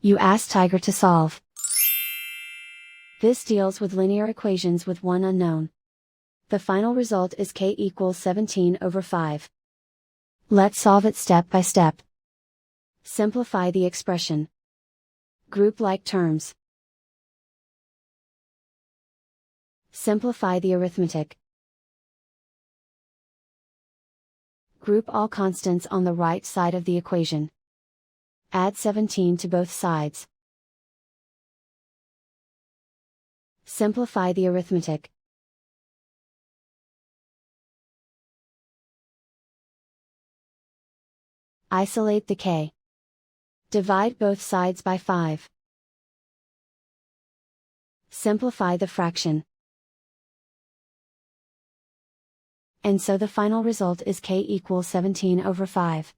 You ask Tiger to solve. This deals with linear equations with one unknown. The final result is k equals 17/5. Let's solve it step by step. Simplify the expression. Group like terms. Simplify the arithmetic. Group all constants on the right side of the equation. Add 17 to both sides. Simplify the arithmetic. Isolate the k. Divide both sides by 5. Simplify the fraction. And so the final result is k equals 17/5.